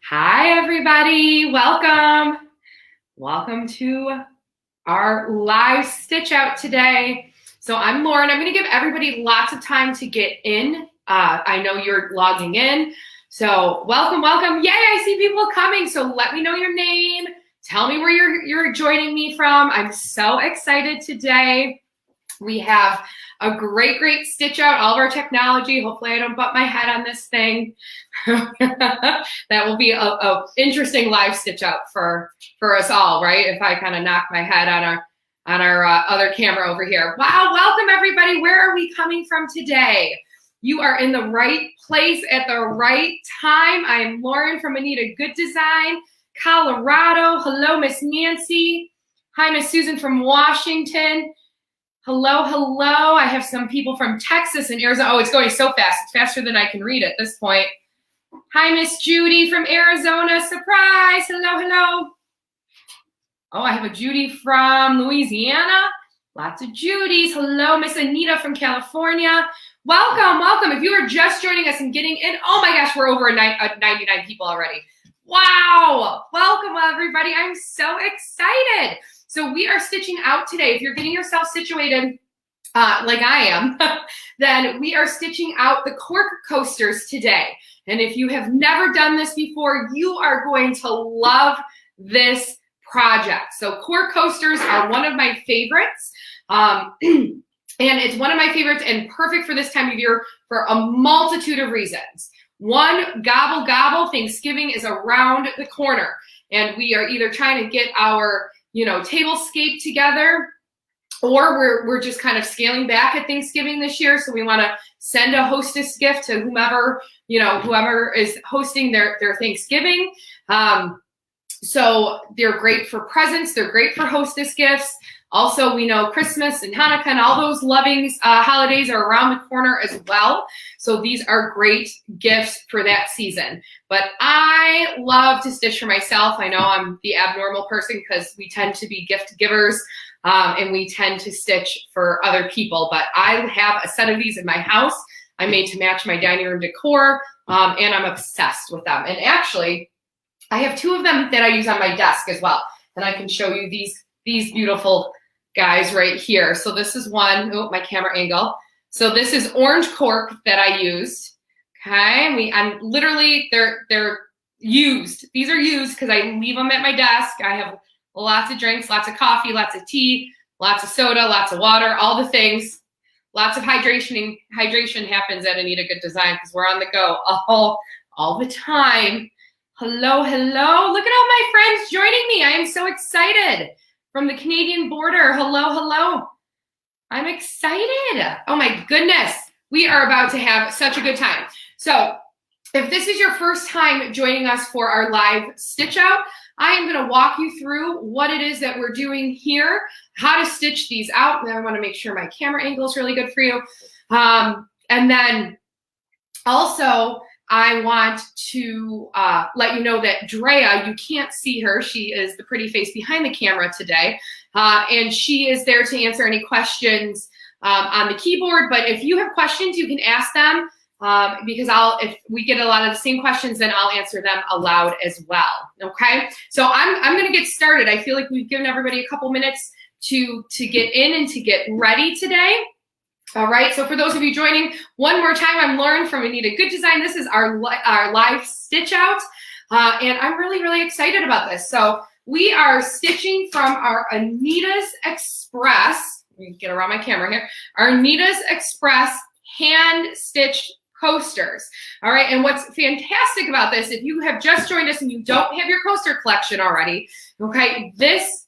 Hi, everybody. Welcome. Welcome to our live stitch out today. So I'm Lauren. I'm going to give everybody lots of time to get in. I know you're logging in. So welcome, welcome. Yay, I see people coming. So let me know your name. Tell me where you're joining me from. I'm so excited today. We have a great stitch out, all of our technology. Hopefully I don't bump my head on this thing. That will be a interesting live stitch out for us all, right? If I kind of knock my head on our other camera over here. Wow, welcome everybody. Where are we coming from today? You are in the right place at the right time. I'm Lauren from Anita Good Design, Colorado. Hello, Miss Nancy. Hi, Miss Susan from Washington. Hello, hello. I have some people from Texas and Arizona. Oh, it's going so fast. It's faster than I can read at this point. Hi, Miss Judy from Arizona. Surprise. Hello, hello. Oh, I have a Judy from Louisiana. Lots of Judys. Hello, Miss Anita from California. Welcome, welcome. If you are just joining us and getting in, oh my gosh, we're over 99 people already. Wow. Welcome, everybody. I'm so excited. So we are stitching out today. If you're getting yourself situated like I am, then we are stitching out the cork coasters today. And if you have never done this before, you are going to love this project. So cork coasters are one of my favorites. And it's one of my favorites and perfect for this time of year for a multitude of reasons. One, gobble, gobble, Thanksgiving is around the corner. And we are either trying to get our tablescape together, or we're just kind of scaling back at Thanksgiving this year. So we want to send a hostess gift to whomever is hosting their Thanksgiving. So they're great for presents. They're great for hostess gifts. Also, we know Christmas and Hanukkah and all those loving holidays are around the corner as well. So these are great gifts for that season. But I love to stitch for myself. I know I'm the abnormal person because we tend to be gift givers and we tend to stitch for other people. But I have a set of these in my house. I made to match my dining room decor and I'm obsessed with them. And actually, I have two of them that I use on my desk as well. And I can show you these beautiful guys right here. So this is one, oh, my camera angle. So this is orange cork that I used. Okay, I'm literally, they're used. These are used because I leave them at my desk. I have lots of drinks, lots of coffee, lots of tea, lots of soda, lots of water, all the things. Lots of hydration happens at Anita Good Design because we're on the go all the time. Hello, hello. Look at all my friends joining me. I am so excited. From the Canadian border. Hello, hello. I'm excited. Oh my goodness. We are about to have such a good time. So if this is your first time joining us for our live stitch out, I am going to walk you through what it is that we're doing here, how to stitch these out. And I want to make sure my camera angle is really good for you. And then also, I want to let you know that Drea, you can't see her. She is the pretty face behind the camera today. And she is there to answer any questions on the keyboard. But if you have questions, you can ask them because if we get a lot of the same questions, then I'll answer them aloud as well. Okay, so I'm going to get started. I feel like we've given everybody a couple minutes to get in and to get ready today. All right, so for those of you joining, one more time, I'm Lauren from Anita Good Design. This is our live stitch out, and I'm really excited about this. So we are stitching from our Anita's Express, let me get around my camera here, our Anita's Express hand-stitched coasters. All right, and what's fantastic about this, if you have just joined us and you don't have your coaster collection already, okay, this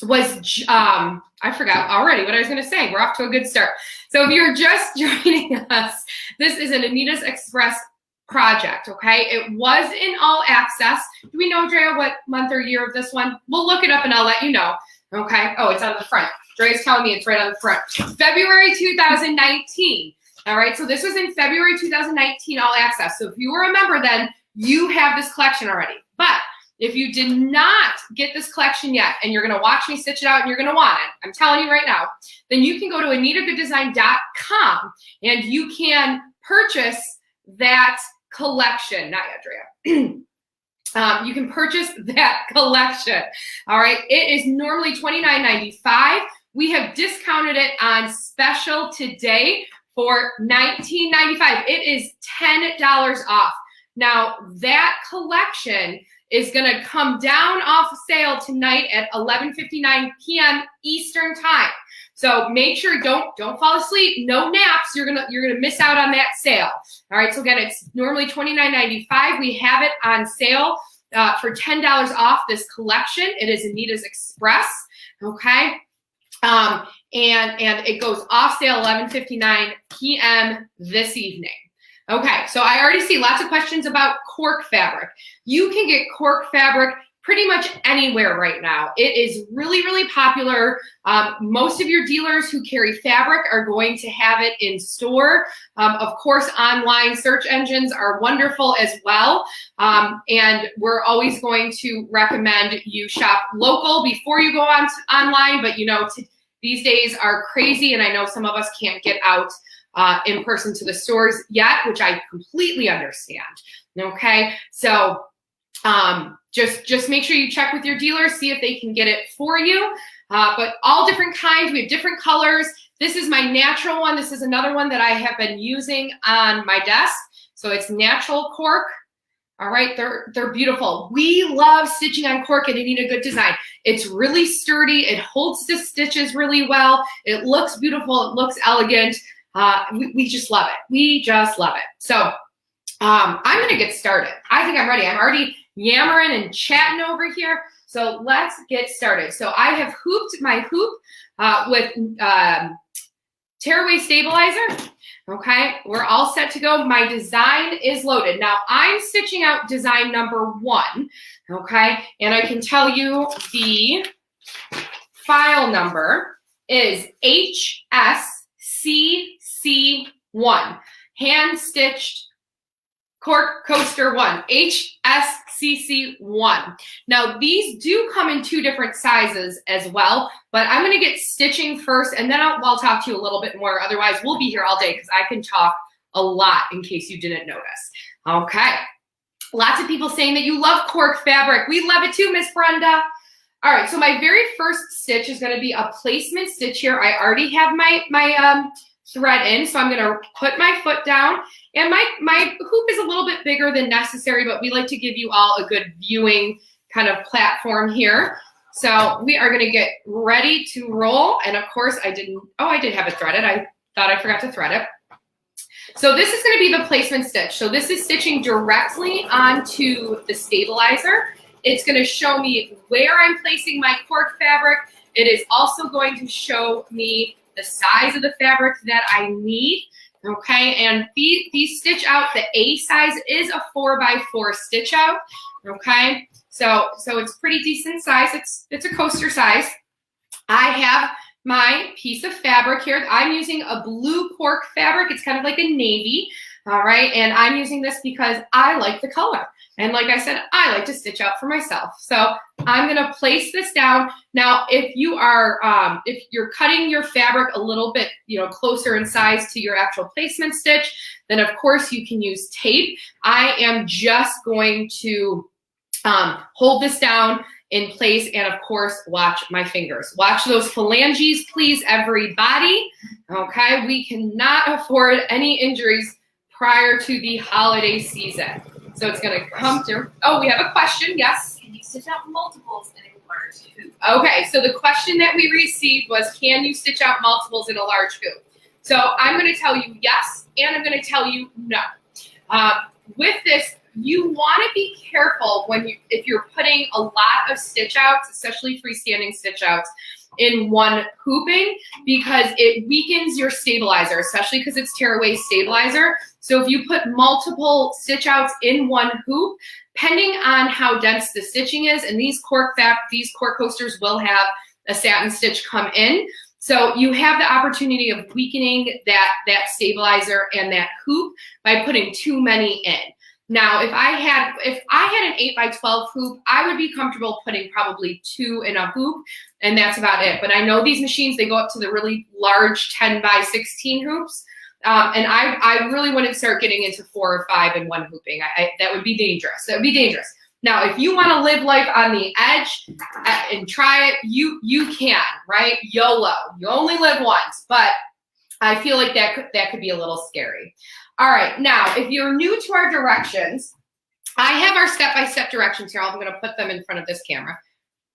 was, I forgot already what I was going to say. We're off to a good start. So if you're just joining us, this is an Anita's Express project, okay? It was in all access. Do we know, Drea, what month or year of this one? We'll look it up and I'll let you know, okay? Oh, it's on the front. Drea's telling me it's right on the front. February 2019. All right, so this was in February 2019 all access. So if you remember then, you have this collection already. But if you did not get this collection yet, and you're gonna watch me stitch it out and you're gonna want it, I'm telling you right now, then you can go to AnitaGoodDesign.com and you can purchase that collection, not Andrea. You can purchase that collection. All right, it is normally $29.95. We have discounted it on special today for $19.95. It is $10 off. Now, that collection is going to come down off sale tonight at 11:59 p.m. Eastern time. So make sure don't fall asleep. No naps. You're gonna miss out on that sale. All right. So again, it's normally $29.95. We have it on sale for $10 off this collection. It is Anita's Express. Okay. And it goes off sale 11:59 p.m. this evening. Okay, so I already see lots of questions about cork fabric. You can get cork fabric pretty much anywhere right now. It is really, really popular. Most of your dealers who carry fabric are going to have it in store. Of course, online search engines are wonderful as well. And we're always going to recommend you shop local before you go online. But you know, these days are crazy, and I know some of us can't get out in person to the stores yet, which I completely understand. Okay, so just make sure you check with your dealer, see if they can get it for you. But all different kinds, we have different colors. This is my natural one. This is another one that I have been using on my desk. So it's natural cork. All right, they're beautiful. We love stitching on cork at Anita Good Design. It's really sturdy. It holds the stitches really well. It looks beautiful. It looks elegant. We just love it. We just love it. So I'm going to get started. I think I'm ready. I'm already yammering and chatting over here. So let's get started. So I have hooped my hoop with tearaway stabilizer. Okay, we're all set to go. My design is loaded. Now I'm stitching out design number 1. Okay, and I can tell you the file number is HSCC1, hand stitched cork coaster 1, HSCC1. Now these do come in 2 different sizes as well, but I'm going to get stitching first, and then I'll talk to you a little bit more. Otherwise, we'll be here all day because I can talk a lot in case you didn't notice. Okay, lots of people saying that you love cork fabric. We love it too, Miss Brenda. All right, so my very first stitch is going to be a placement stitch here. I already have my thread in, so I'm going to put my foot down, and my hoop is a little bit bigger than necessary, but we like to give you all a good viewing kind of platform here. So we are going to get ready to roll, and of course I did have it threaded. I thought I forgot to thread it. So this is going to be the placement stitch. So this is stitching directly onto the stabilizer. It's going to show me where I'm placing my cork fabric. It is also going to show me the size of the fabric that I need. Okay, and these stitch out, the A size is a 4x4 stitch out. Okay, so it's pretty decent size. It's a coaster size. I have my piece of fabric here. I'm using a blue cork fabric. It's kind of like a navy. All right, and I'm using this because I like the color. And like I said, I like to stitch out for myself. So I'm gonna place this down. Now, if you're cutting your fabric a little bit, closer in size to your actual placement stitch, then of course you can use tape. I am just going to hold this down in place, and of course, watch my fingers. Watch those phalanges, please, everybody. Okay, we cannot afford any injuries prior to the holiday season. So it's going to come through. Oh, we have a question. Yes? Can you stitch out multiples in a large hoop? Okay, so the question that we received was, can you stitch out multiples in a large hoop? So I'm going to tell you yes, and I'm going to tell you no. With this, you want to be careful if you're putting a lot of stitch outs, especially freestanding stitch outs, in one hooping, because it weakens your stabilizer, especially because it's tearaway stabilizer. So if you put multiple stitch outs in one hoop, depending on how dense the stitching is, and these cork coasters will have a satin stitch come in. So you have the opportunity of weakening that stabilizer and that hoop by putting too many in. Now, if I had an 8x12 hoop, I would be comfortable putting probably 2 in a hoop, and that's about it. But I know these machines, they go up to the really large 10x16 hoops. And I really wouldn't start getting into 4 or 5 in one hooping. That would be dangerous. That would be dangerous. Now, if you want to live life on the edge and try it, you can, right? YOLO. You only live once, but I feel like that could be a little scary. All right, now, if you're new to our directions, I have our step-by-step directions here. I'm going to put them in front of this camera.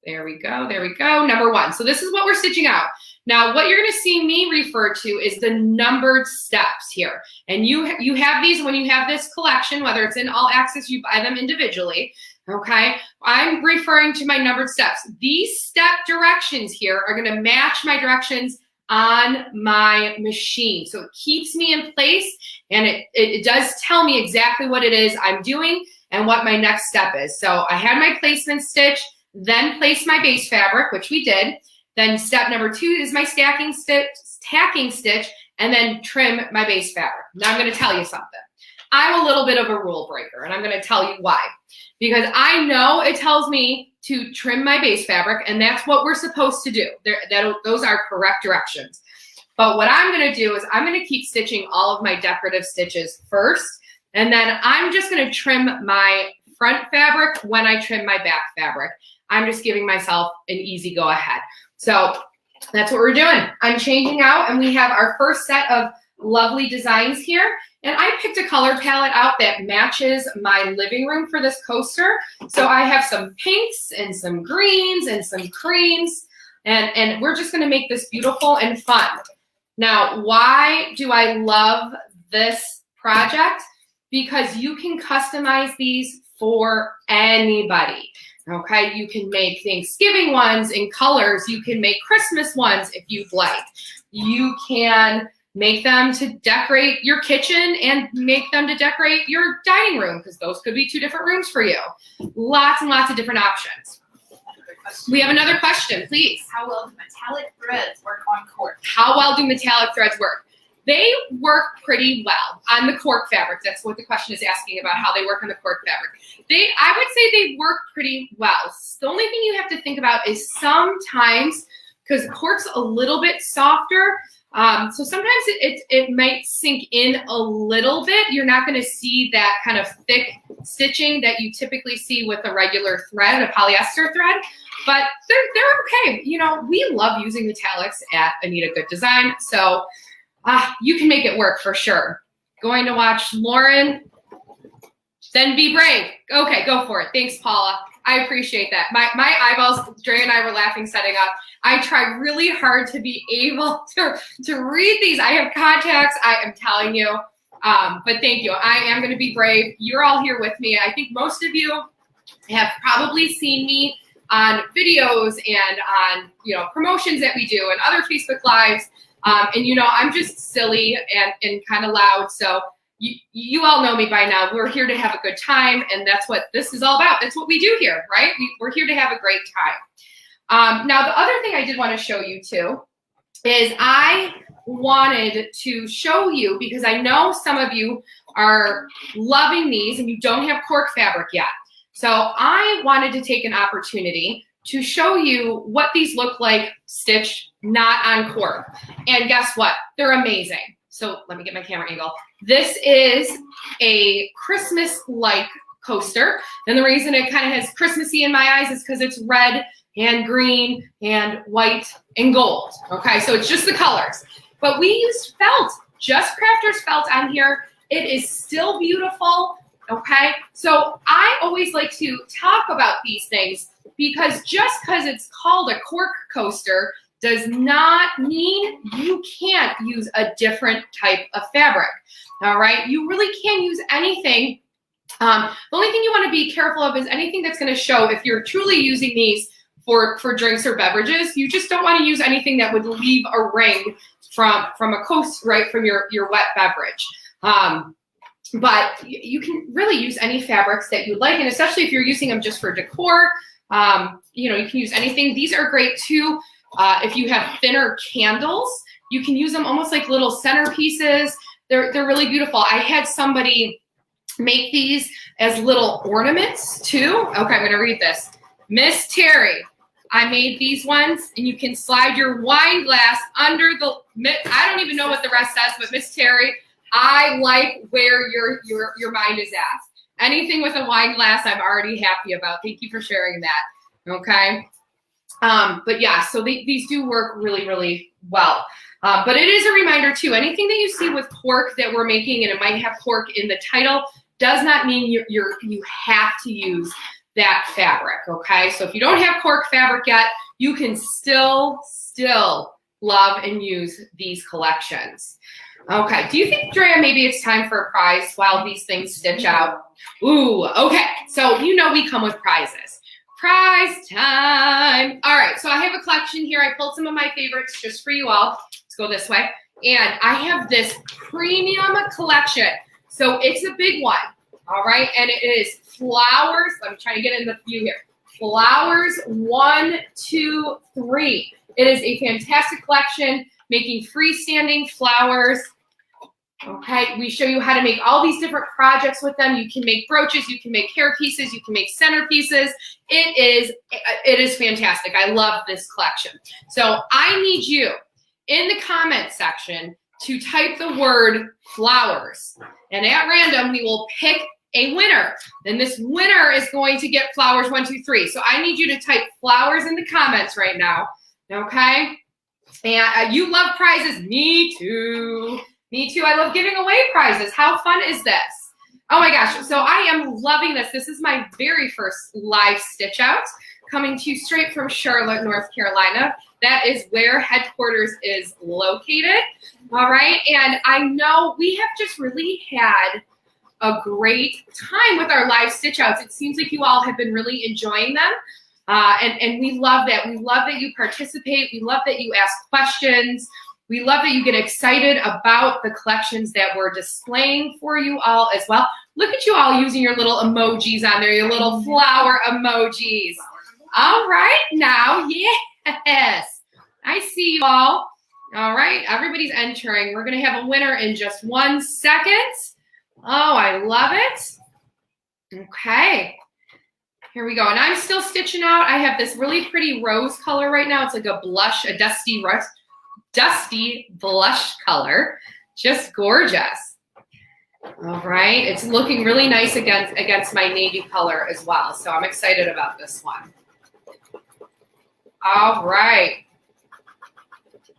There we go, there we go. Number 1. So this is what we're stitching out. Now, what you're going to see me refer to is the numbered steps here. And you have these when you have this collection, whether it's in All Access, you buy them individually. Okay, I'm referring to my numbered steps. These step directions here are going to match my directions on my machine. So it keeps me in place, and it does tell me exactly what it is I'm doing and what my next step is. So I had my placement stitch, then place my base fabric, which we did. Then step number 2 is my tacking stitch, and then trim my base fabric. Now I'm going to tell you something. I'm a little bit of a rule breaker, and I'm going to tell you why. Because I know it tells me to trim my base fabric, and that's what we're supposed to do. Those are correct directions. But what I'm going to do is I'm going to keep stitching all of my decorative stitches first, and then I'm just going to trim my front fabric when I trim my back fabric. I'm just giving myself an easy go ahead. So that's what we're doing. I'm changing out, and we have our first set of lovely designs here. And I picked a color palette out that matches my living room for this coaster. So I have some pinks and some greens and some creams, and we're just gonna make this beautiful and fun. Now, why do I love this project? Because you can customize these for anybody. Okay, you can make Thanksgiving ones in colors. You can make Christmas ones if you'd like. You can make them to decorate your kitchen and make them to decorate your dining room, because those could be 2 different rooms for you. Lots and lots of different options. We have another question, please. How well do metallic threads work on cork? How well do metallic threads work? They work pretty well on the cork fabric. That's what the question is asking about, how they work on the cork fabric. I would say they work pretty well. The only thing you have to think about is sometimes, because cork's a little bit softer, so sometimes it might sink in a little bit. You're not going to see that kind of thick stitching that you typically see with a regular thread, a polyester thread, but they're okay. You know, we love using metallics at Anita Good Design, so you can make it work for sure. Going to watch Lauren, then be brave. Okay, go for it. Thanks, Paula. I appreciate that. My eyeballs, Dre and I were laughing setting up. I try really hard to be able to read these. I have contacts, I am telling you. But thank you. I am going to be brave. You're all here with me. I think most of you have probably seen me on videos and on promotions that we do and other Facebook Lives. And I'm just silly and kind of loud. So you all know me by now. We're here to have a good time, and that's what this is all about. That's what we do here, right? We're here to have a great time. Now, the other thing I did want to show you too is I wanted to show you, because I know some of you are loving these and you don't have cork fabric yet. So I wanted to take an opportunity to show you what these look like stitched not on cork. And guess what? They're amazing. So let me get my camera angle. This is a Christmas-like coaster. And the reason it kind of has Christmassy in my eyes is because it's red and green and white and gold. Okay, so it's just the colors. But we used felt, just crafters felt on here. It is still beautiful, okay? So I always like to talk about these things, because just because it's called a cork coaster does not mean you can't use a different type of fabric, all right? You really can use anything. The only thing you want to be careful of is anything that's going to show, if you're truly using these for drinks or beverages, you just don't want to use anything that would leave a ring from a coast, right, from your wet beverage. But you can really use any fabrics that you like, and especially if you're using them just for decor, you can use anything. These are great too. If you have thinner candles, you can use them almost like little centerpieces. They're really beautiful. I had somebody make these as little ornaments too. Okay, I'm gonna read this. Miss Terry, I made these ones, and you can slide your wine glass under the, I don't even know what the rest says, but Miss Terry, I like where your mind is at. Anything with a wine glass, I'm already happy about. Thank you for sharing that, okay? But yeah, so these do work really, really well. But it is a reminder too, anything that you see with cork that we're making, and it might have cork in the title, does not mean you have to use that fabric, okay? So if you don't have cork fabric yet, you can still love and use these collections. Okay, do you think, Drea, maybe it's time for a prize while these things stitch out? Ooh, okay, so you know we come with prizes. Prize time. All right, so I have a collection here. I pulled some of my favorites just for you all. Let's go this way. And I have this premium collection. So it's a big one, all right? And it is flowers. I'm trying to get in the view here. Flowers 1, 2, 3. It is a fantastic collection, making freestanding flowers. Okay, we show you how to make all these different projects with them. You can make brooches, you can make hair pieces, you can make centerpieces. It is fantastic. I love this collection. So I need you in the comment section to type the word flowers. And at random, we will pick a winner. Then this winner is going to get flowers 1, 2, 3. So I need you to type flowers in the comments right now. Okay? And you love prizes. Me too. Me too. I love giving away prizes. How fun is this? Oh my gosh. So I am loving this. This is my very first live stitch out, coming to you straight from Charlotte, North Carolina. That is where headquarters is located. All right. And I know we have just really had a great time with our live stitch outs. It seems like you all have been really enjoying them. And we love that. We love that you participate. We love that you ask questions. We love that you get excited about the collections that we're displaying for you all as well. Look at you all using your little emojis on there, your little flower emojis. All right, now, yes. I see you all. All right, everybody's entering. We're going to have a winner in just 1 second. Oh, I love it. Okay. Here we go. And I'm still stitching out. I have this really pretty rose color right now. It's like a blush, a dusty blush color. Just gorgeous. All right. It's looking really nice against my navy color as well. So I'm excited about this one. All right.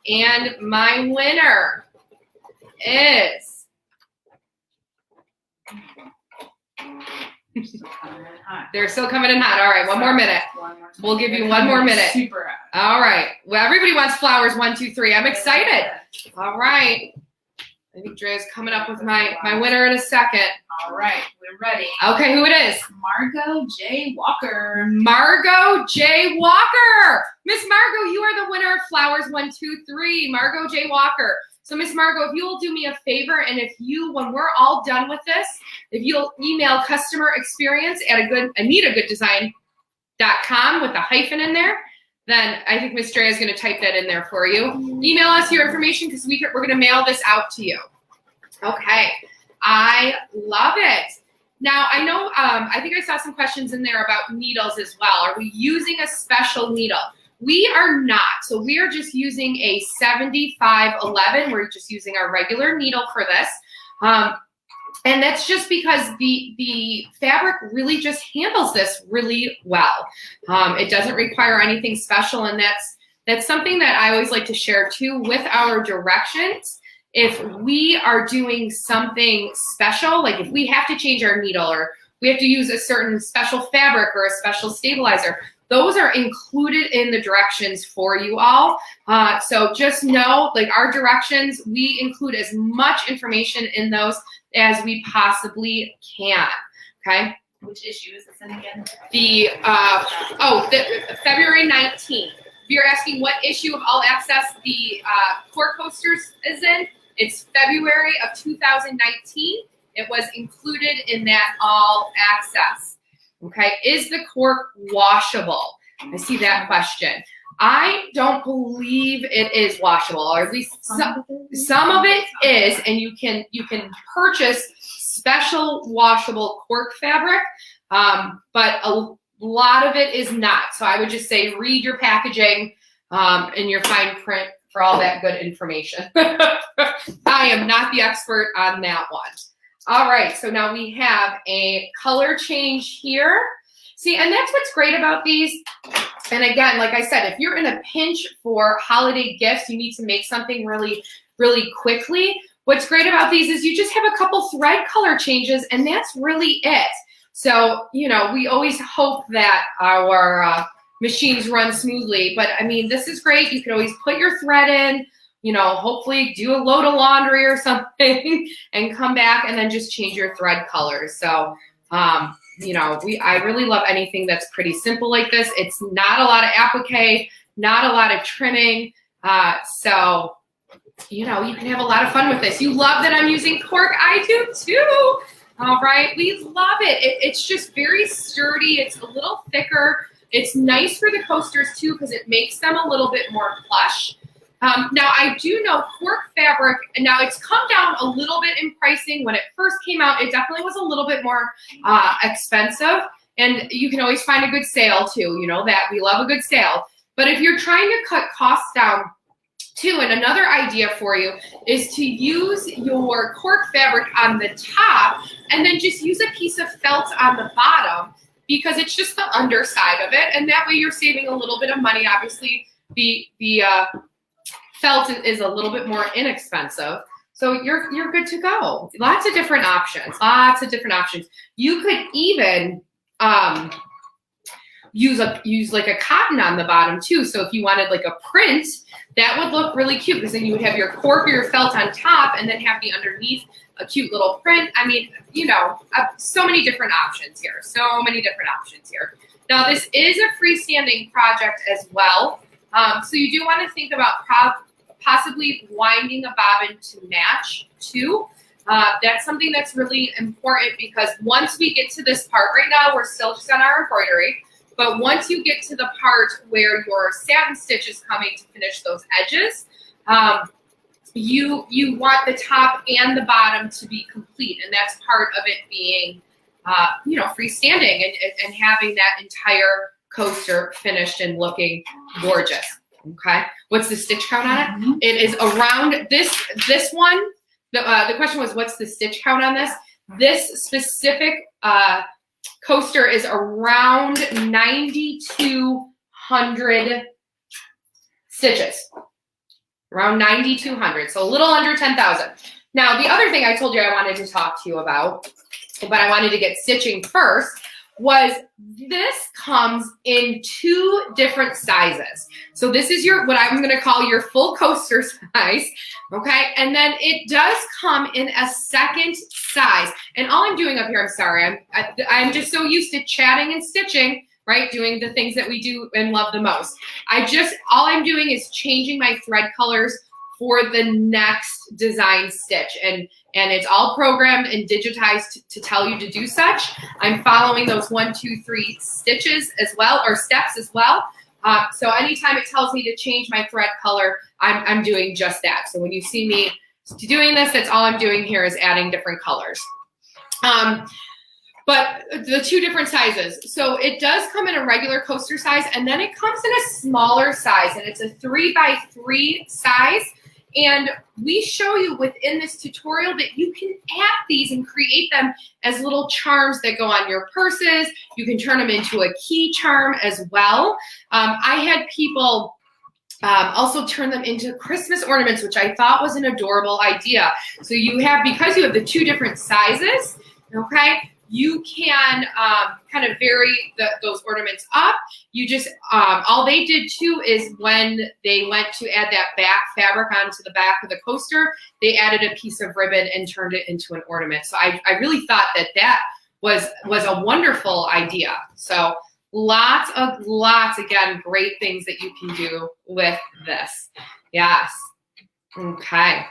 And my winner is they're still coming in hot. All right, one more minute. We'll give you 1 more minute. Super hot. All right. Well, everybody wants flowers 1, 2, 3. I'm excited. All right. I think Drea's coming up with my winner in a second. All right, we're ready. Okay, who it is? Margot J. Walker. Margot J. Walker. Miss Margot, you are the winner of flowers 1, 2, 3. Margot J. Walker. So Miss Margot, if you will do me a favor, and if you, when we're all done with this, if you'll email customer experience at anitagooddesign.com with a hyphen in there, then I think Miss Drea is going to type that in there for you. Email us your information because we're going to mail this out to you. Okay. I love it. Now, I know, I think I saw some questions in there about needles as well. Are we using a special needle? We are not. So we are just using a 7511. We're just using our regular needle for this. And that's just because the fabric really just handles this really well. It doesn't require anything special, and that's something that I always like to share too with our directions. If we are doing something special, like if we have to change our needle or we have to use a certain special fabric or a special stabilizer, those are included in the directions for you all. So just know, like our directions, we include as much information in those as we possibly can, okay? Which issue is this in again? The February 19th. If you're asking what issue of All Access the Cork Coasters is in, it's February of 2019. It was included in that All Access. Okay, is the cork washable? I see that question. I don't believe it is washable, or at least some of it is, and you can purchase special washable cork fabric, but lot of it is not. So I would just say read your packaging and your fine print for all that good information. I am not the expert on that one. All right, so now we have a color change here. See, and that's what's great about these. And again, like I said, if you're in a pinch for holiday gifts, you need to make something really, really quickly. What's great about these is you just have a couple thread color changes, and that's really it. So, you know, we always hope that our machines run smoothly, but I mean, this is great. You can always put your thread in, you know, hopefully do a load of laundry or something and come back and then just change your thread colors. So, you know, I really love anything that's pretty simple like this. It's not a lot of applique, not a lot of trimming. So, you know, you can have a lot of fun with this. You love that I'm using cork. I do too. All right, we love it. It's just very sturdy. It's a little thicker. It's nice for the coasters too because it makes them a little bit more plush. Now, I do know cork fabric, and now it's come down a little bit in pricing. When it first came out, it definitely was a little bit more expensive, and you can always find a good sale too. You know that we love a good sale. But if you're trying to cut costs down too, and another idea for you is to use your cork fabric on the top and then just use a piece of felt on the bottom because it's just the underside of it, and that way you're saving a little bit of money. Obviously, the felt is a little bit more inexpensive, so you're good to go. Lots of different options. Lots of different options. You could even use like a cotton on the bottom too. So if you wanted like a print, that would look really cute because then you would have your cork or your felt on top and then have the underneath a cute little print. I mean, you know, so many different options here. So many different options here. Now this is a freestanding project as well. So you do want to think about possibly winding a bobbin to match too. That's something that's really important because once we get to this part, right now we're still just on our embroidery, but once you get to the part where your satin stitch is coming to finish those edges, you want the top and the bottom to be complete, and that's part of it being, you know, freestanding and having that entire coaster finished and looking gorgeous. Okay, what's the stitch count on it? Mm-hmm. It is around this one. The question was, what's the stitch count on this? This specific coaster is around 9,200 stitches. Around 9,200, so a little under 10,000. Now, the other thing I told you I wanted to talk to you about, but I wanted to get stitching first, was this comes in 2 different sizes. So this is what I'm going to call your full coaster size, okay? And then it does come in a second size. And all I'm doing up here, I'm sorry, I'm just so used to chatting and stitching, right? Doing the things that we do and love the most. All I'm doing is changing my thread colors for the next design stitch. And it's all programmed and digitized to tell you to do such. I'm following those 1, 2, 3 stitches as well, or steps as well. So anytime it tells me to change my thread color, I'm doing just that. So when you see me doing this, that's all I'm doing here is adding different colors. But the 2 different sizes. So it does come in a regular coaster size, and then it comes in a smaller size, and it's a 3x3 size. And we show you within this tutorial that you can add these and create them as little charms that go on your purses. You can turn them into a key charm as well. I had people also turn them into Christmas ornaments, which I thought was an adorable idea. So because you have the 2 different sizes, okay, you can kind of vary those ornaments up. You just, all they did too is when they went to add that back fabric onto the back of the coaster, they added a piece of ribbon and turned it into an ornament. So I really thought that was a wonderful idea. So lots, again, great things that you can do with this. Yes. Okay.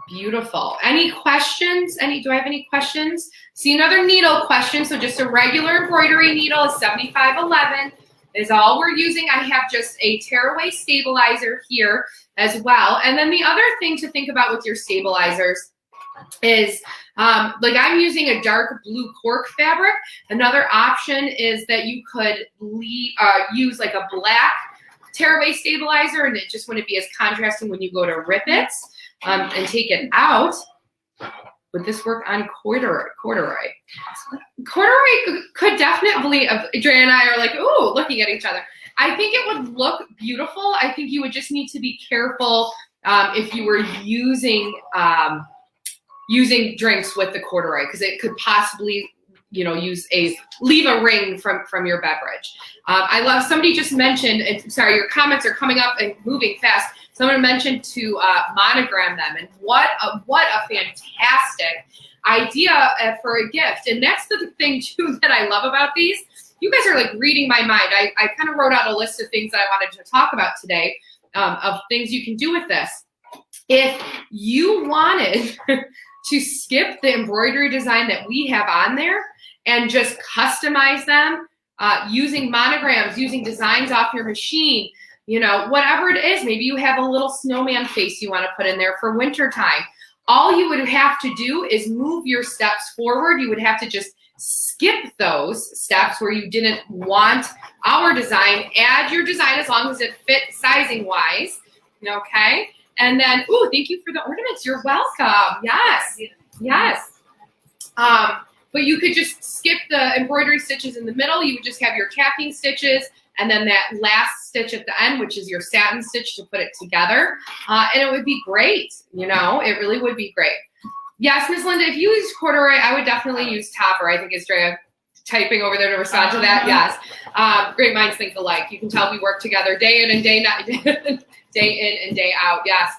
Beautiful. Any questions? Do I have any questions? See another needle question. So just a regular embroidery needle is 7511 is all we're using. I have just a tearaway stabilizer here as well. And then the other thing to think about with your stabilizers is like I'm using a dark blue cork fabric. Another option is that you could use like a black tearaway stabilizer, and it just wouldn't be as contrasting when you go to rip it and take it out. Would this work on corduroy? Corduroy could definitely, Dre and I are like, ooh, looking at each other. I think it would look beautiful. I think you would just need to be careful if you were using drinks with the corduroy, because it could possibly, leave a ring from your beverage. I love, somebody just mentioned, and sorry, your comments are coming up and moving fast. Someone mentioned to monogram them, and what a fantastic idea for a gift. And that's the thing too that I love about these. You guys are like reading my mind. I kind of wrote out a list of things that I wanted to talk about today, of things you can do with this. If you wanted to skip the embroidery design that we have on there and just customize them using monograms, using designs off your machine, whatever it is, maybe you have a little snowman face you want to put in there for winter time. All you would have to do is move your steps forward. You would have to just skip those steps where you didn't want our design. Add your design as long as it fit sizing wise, okay? And then, ooh, thank you for the ornaments. You're welcome. Yes, yes. But you could just skip the embroidery stitches in the middle. You would just have your capping stitches and then that last stitch at the end, which is your satin stitch to put it together. And it would be great, it really would be great. Yes, Ms. Linda, if you use corduroy, I would definitely use topper. I think is Drea typing over there to respond to that. Yes. Great minds think alike. You can tell we work together day in and day out. Day in and day out, yes.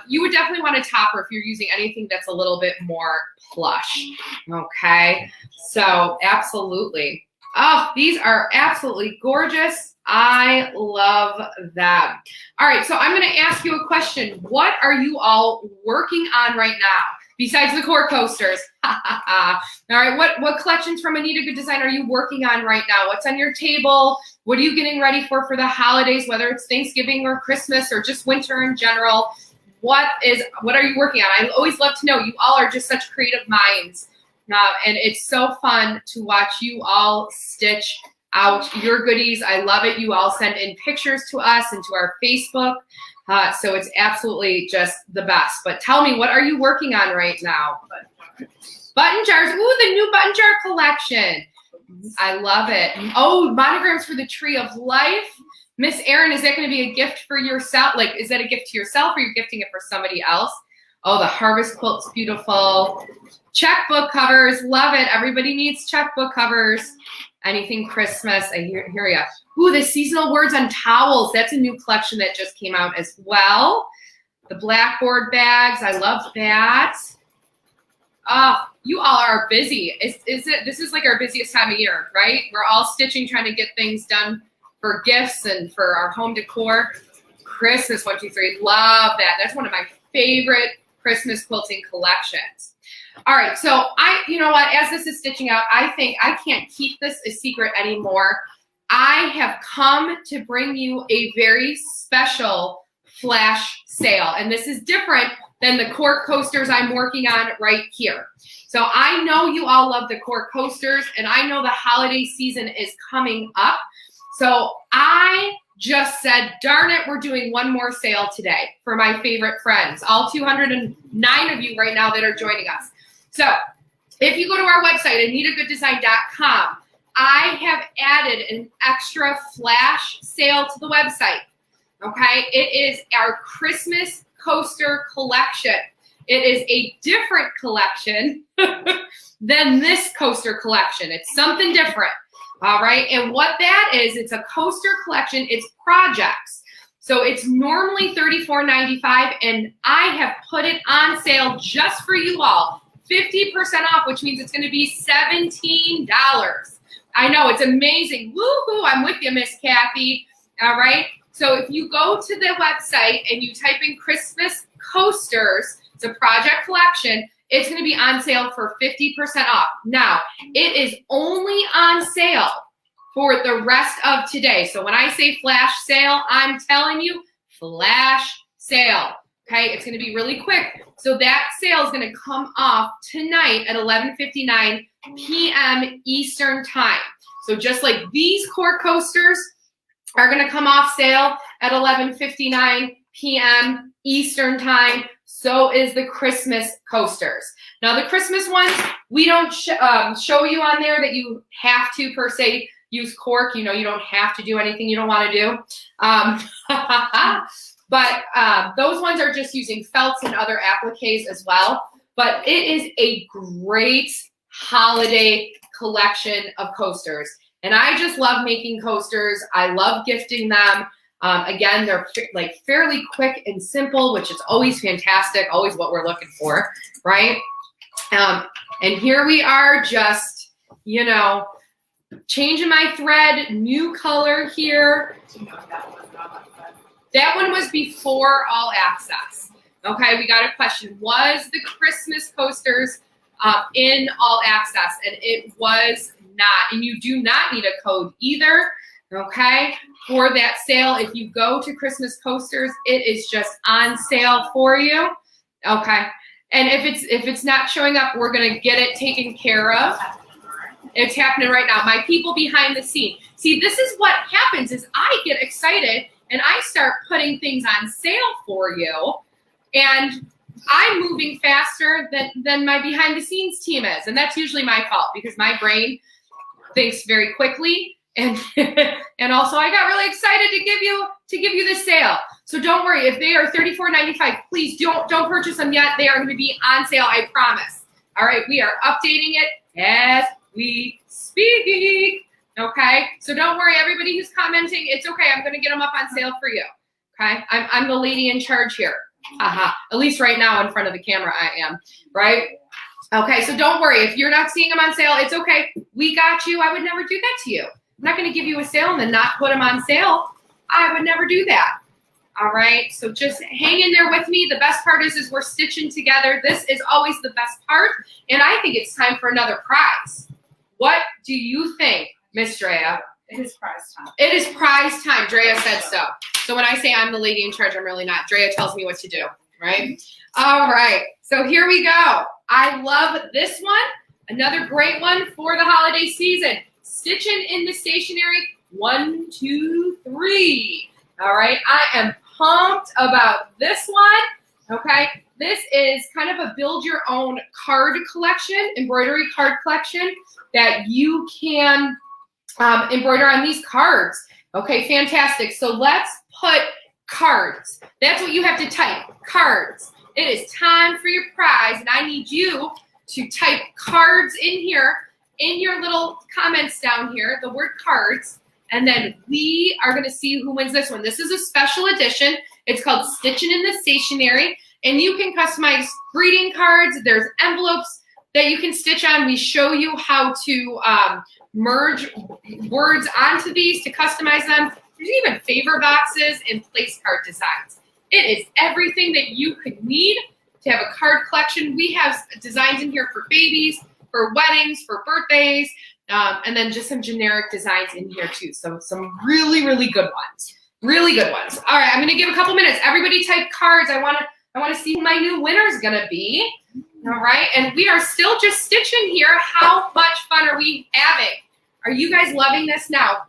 You would definitely want a topper if you're using anything that's a little bit more plush, okay? So absolutely. Oh, these are absolutely gorgeous. I love them. All right, so I'm gonna ask you a question. What are you all working on right now besides the core coasters? All right, what collections from Anita Good Design are you working on right now? What's on your table? What are you getting ready for the holidays, whether it's Thanksgiving or Christmas or just winter in general? What are you working on? I always love to know. You all are just such creative minds. And it's so fun to watch you all stitch out your goodies. I love it. You all send in pictures to us and to our Facebook. So it's absolutely just the best. But tell me, what are you working on right now? Button jars. Ooh, the new button jar collection. I love it. Oh, monograms for the Tree of Life. Miss Erin, is that going to be a gift for yourself? Like, is that a gift to yourself or you're gifting it for somebody else? Oh, the harvest quilt's beautiful. Checkbook covers. Love it. Everybody needs checkbook covers. Anything Christmas. I hear ya. Ooh, the seasonal words on towels. That's a new collection that just came out as well. The blackboard bags. I love that. Oh, you all are busy. This is like our busiest time of year, right? We're all stitching, trying to get things done for gifts and for our home decor. Christmas 1, 2, 3. Love that. That's one of my favorite Christmas quilting collections. All right, so you know what? As this is stitching out, I think I can't keep this a secret anymore. I have come to bring you a very special flash sale, and this is different than the cork coasters I'm working on right here. So I know you all love the cork coasters, and I know the holiday season is coming up. So I just said, darn it, we're doing one more sale today for my favorite friends, all 209 of you right now that are joining us. So if you go to our website, AnitaGoodDesign.com, I have added an extra flash sale to the website, okay? It is our Christmas coaster collection. It is a different collection than this coaster collection. It's something different. All right, and what that is, it's a coaster collection, it's projects. So it's normally $34.95, and I have put it on sale just for you all, 50% off, which means it's gonna be $17. I know, it's amazing. Woohoo, I'm with you, Miss Kathy. All right, so if you go to the website and you type in Christmas coasters, it's a project collection, it's going to be on sale for 50% off. Now, it is only on sale for the rest of today. So when I say flash sale, I'm telling you flash sale, Okay, it's going to be really quick. So that sale is going to come off tonight at 11:59 p.m. Eastern Time. So just like these Cork coasters are going to come off sale at 11:59 p.m. Eastern Time, so is the Christmas coasters. Now the Christmas ones, we don't show you on there that you have to per se use Cork. You know, you don't have to do anything you don't want to do. But those ones are just using felts and other appliques as well. But it is a great holiday collection of coasters. And I just love making coasters. I love gifting them. Again, they're like fairly quick and simple, which is always fantastic, always what we're looking for, right? And here we are just, you know, changing my thread, new color here. That one was before All Access. Okay, we got a question. Was the Christmas coasters in All Access? And it was not. And you do not need a code either, okay, for that sale. If you go to Christmas coasters, it is just on sale for you, okay? And if it's not showing up, we're going to get it taken care of. It's happening right now. My people behind the scene. See, this is what happens is I get excited and I start putting things on sale for you, and I'm moving faster than my behind the scenes team is. And that's usually my fault because my brain thinks very quickly. And and also I got really excited to give you this sale. So don't worry, if they are $34.95, please don't purchase them yet. They are going to be on sale, I promise. All right, we are updating it as we speak. Okay, so don't worry, everybody who's commenting, it's okay. I'm going to get them up on sale for you. Okay, I'm the lady in charge here. At least right now in front of the camera I am, right? Okay, so don't worry. If you're not seeing them on sale, it's okay. We got you. I would never do that to you. I'm not going to give you a sale and then not put them on sale. I would never do that. All right, so just hang in there with me. The best part is we're stitching together. This is always the best part, and I think it's time for another prize. What do you think, Miss Drea? It is prize time. It is prize time. Drea said so. So when I say I'm the lady in charge, I'm really not. Drea tells me what to do, right? All right, so here we go. I love this one. Another great one for the holiday season. Stitching in the stationery, 1, 2, 3. All right, I am pumped about this one. Okay, this is kind of a build your own card collection, embroidery card collection that you can embroider on these cards. Okay, fantastic. So let's put cards. That's what you have to type, cards. It is time for your prize, and I need you to type cards in here, in your little comments down here, the word cards, and then we are going to see who wins this one. This is a special edition. It's called Stitching in the Stationery, and you can customize greeting cards. There's envelopes that you can stitch on. We show you how to merge words onto these to customize them. There's even favor boxes and place card designs. It is everything that you could need to have a card collection. We have designs in here for babies, for weddings, for birthdays, and then just some generic designs in here too. So some really, really good ones. Really good ones. All right, I'm gonna give a couple minutes. Everybody type cards. I wanna see who my new winner is gonna be. All right, and we are still just stitching here. How much fun are we having? Are you guys loving this now?